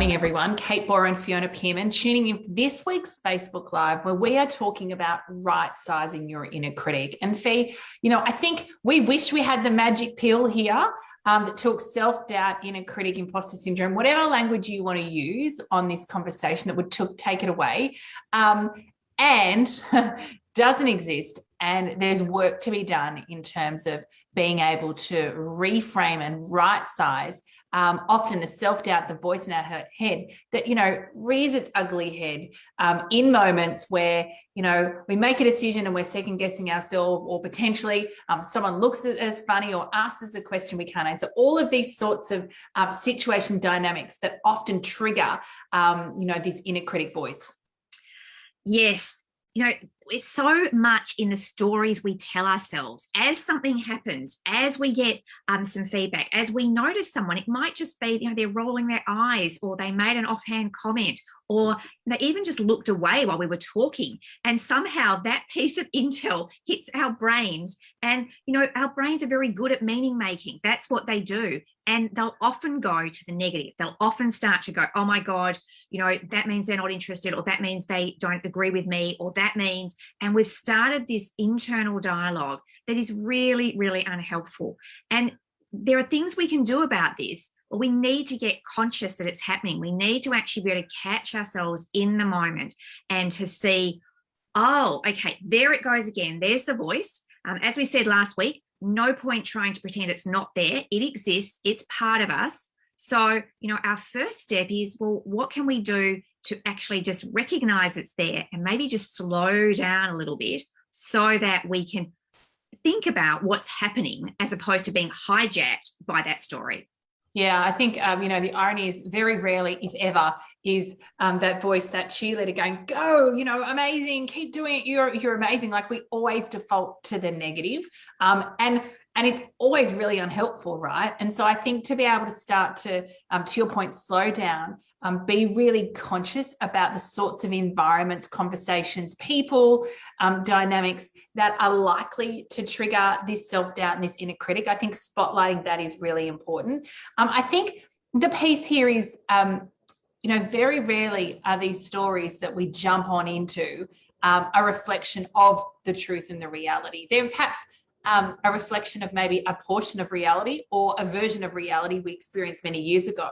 morning, everyone. Kate Borer and Fiona Pearman tuning in for this week's Facebook Live, where we are talking about right-sizing your inner critic. And Fee, I think we wish we had the magic pill here that took self-doubt, inner critic, imposter syndrome, whatever language you want to use on this conversation that would take it away, and doesn't exist. And there's work to be done in terms of being able to reframe and right-size often the self-doubt, the voice in our head that, rears its ugly head in moments where, we make a decision and we're second guessing ourselves, or potentially someone looks at us funny or asks us a question we can't answer. All of these sorts of situation dynamics that often trigger, this inner critic voice. Yes. It's so much in the stories we tell ourselves as something happens, as we get some feedback, as we notice someone. It might just be, they're rolling their eyes, or they made an offhand comment, or they even just looked away while we were talking. And somehow that piece of intel hits our brains. And, our brains are very good at meaning making. That's what they do. And they'll often go to the negative. They'll often start to go, oh my God, that means they're not interested, or that means they don't agree with me, or that means, and we've started this internal dialogue that is really, really unhelpful. And there are things we can do about this, but we need to get conscious that it's happening. We need to actually be able to catch ourselves in the moment and to see, oh, okay, there it goes again. There's the voice. As we said last week, no point trying to pretend it's not there. It exists. It's part of us. So, our first step is, well, what can we do to actually just recognize it's there and maybe just slow down a little bit so that we can think about what's happening as opposed to being hijacked by that story. Yeah, I think, the irony is very rarely, if ever, is that voice, that cheerleader going, go, amazing, keep doing it, you're amazing. Like, we always default to the negative. And it's always really unhelpful, right? And so I think to be able to start to your point, slow down, be really conscious about the sorts of environments, conversations, people, dynamics that are likely to trigger this self-doubt and this inner critic. I think spotlighting that is really important. I think the piece here is, very rarely are these stories that we jump on into a reflection of the truth and the reality. They're perhaps a reflection of maybe a portion of reality or a version of reality we experienced many years ago.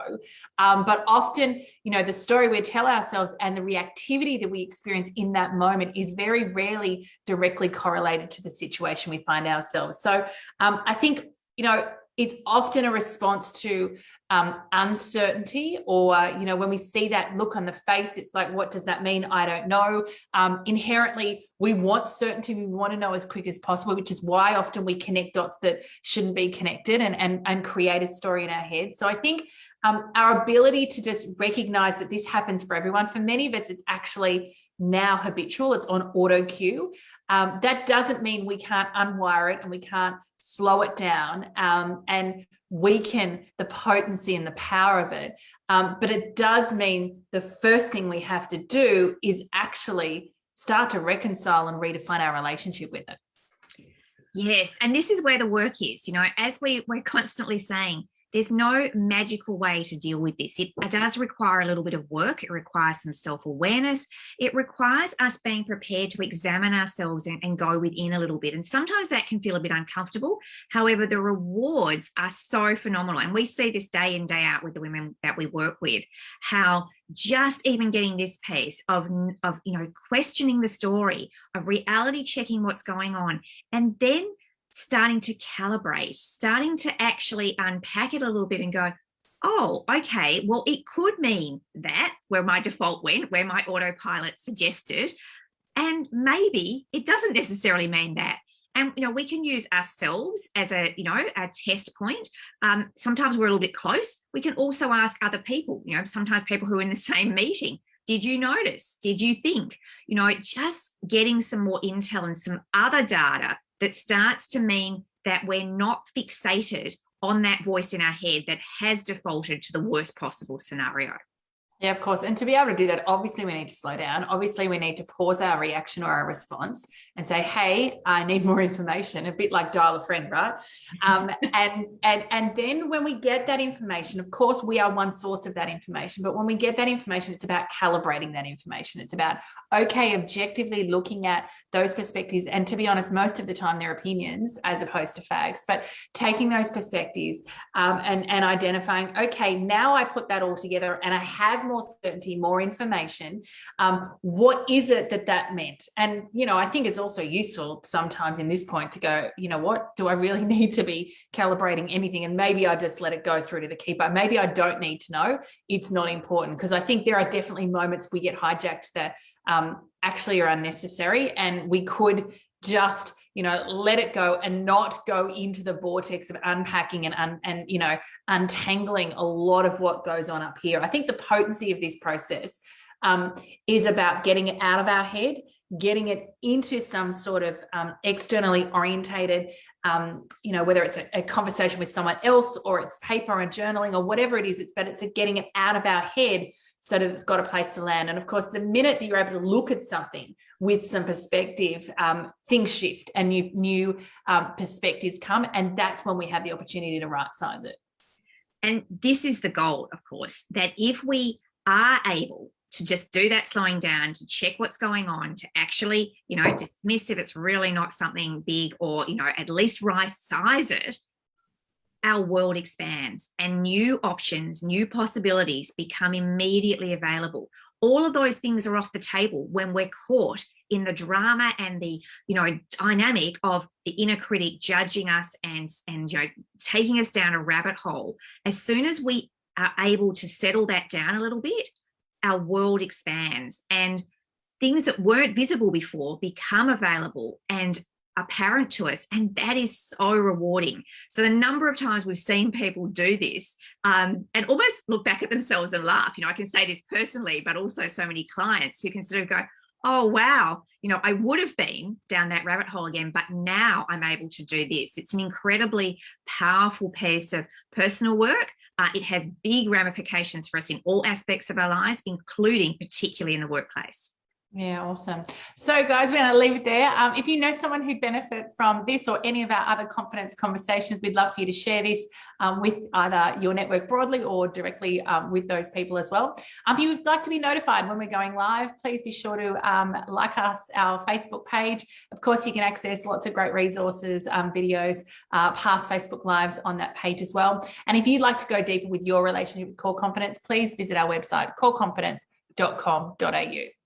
But often, the story we tell ourselves and the reactivity that we experience in that moment is very rarely directly correlated to the situation we find ourselves. So I think, it's often a response to uncertainty, or, when we see that look on the face, it's like, what does that mean? I don't know. Inherently, we want certainty. We want to know as quick as possible, which is why often we connect dots that shouldn't be connected and create a story in our head. So I think our ability to just recognize that this happens for everyone, for many of us, it's actually now habitual. It's on auto cue. That doesn't mean we can't unwire it and we can't slow it down and weaken the potency and the power of it. But it does mean the first thing we have to do is actually start to reconcile and redefine our relationship with it. Yes. And this is where the work is, as we're constantly saying, there's no magical way to deal with this. It does require a little bit of work. It requires some self-awareness. It requires us being prepared to examine ourselves and go within a little bit. And sometimes that can feel a bit uncomfortable. However, the rewards are so phenomenal. And we see this day in, day out with the women that we work with, how just even getting this piece of questioning the story, of reality checking what's going on, and then starting to calibrate, starting to actually unpack it a little bit and go, oh, okay, well, it could mean that, where my default went, where my autopilot suggested, and maybe it doesn't necessarily mean that. And, we can use ourselves as a test point. Sometimes we're a little bit close. We can also ask other people, sometimes people who are in the same meeting. Did you notice? Did you think? Just getting some more intel and some other data that starts to mean that we're not fixated on that voice in our head that has defaulted to the worst possible scenario. Yeah, of course. And to be able to do that, obviously we need to slow down. Obviously we need to pause our reaction or our response and say, hey, I need more information, a bit like dial a friend, right? And then when we get that information, of course, we are one source of that information. But when we get that information, it's about calibrating that information. It's about, okay, objectively looking at those perspectives. And to be honest, most of the time they're opinions as opposed to facts, but taking those perspectives and identifying, okay, now I put that all together and I have more certainty, more information. What is it that meant? And, I think it's also useful sometimes in this point to go, what do I really need to be calibrating anything? And maybe I just let it go through to the keeper. Maybe I don't need to know. It's not important, because I think there are definitely moments we get hijacked that actually are unnecessary, and we could just let it go and not go into the vortex of unpacking and untangling a lot of what goes on up here. I think the potency of this process is about getting it out of our head, getting it into some sort of externally orientated, whether it's a conversation with someone else or it's paper and journaling or whatever it is, but it's getting it out of our head so that it's got a place to land. And of course, the minute that you're able to look at something with some perspective, things shift and new perspectives come. And that's when we have the opportunity to right-size it. And this is the goal, of course, that if we are able to just do that slowing down, to check what's going on, to actually, dismiss if it's really not something big, or, at least right-size it, our world expands and new options, new possibilities become immediately available. All of those things are off the table when we're caught in the drama and the, dynamic of the inner critic judging us and taking us down a rabbit hole. As soon as we are able to settle that down a little bit, our world expands and things that weren't visible before become available and apparent to us, and that is so rewarding. So the number of times we've seen people do this and almost look back at themselves and laugh, I can say this personally, but also so many clients who can sort of go, oh wow, I would have been down that rabbit hole again, but now I'm able to do this. It's an incredibly powerful piece of personal work. It has big ramifications for us in all aspects of our lives, including particularly in the workplace. Yeah, awesome. So guys, we're going to leave it there. If you know someone who'd benefit from this or any of our other confidence conversations, we'd love for you to share this with either your network broadly or directly with those people as well. If you'd like to be notified when we're going live, please be sure to like our Facebook page. Of course, you can access lots of great resources, videos, past Facebook Lives on that page as well. And if you'd like to go deeper with your relationship with Core Confidence, please visit our website, coreconfidence.com.au.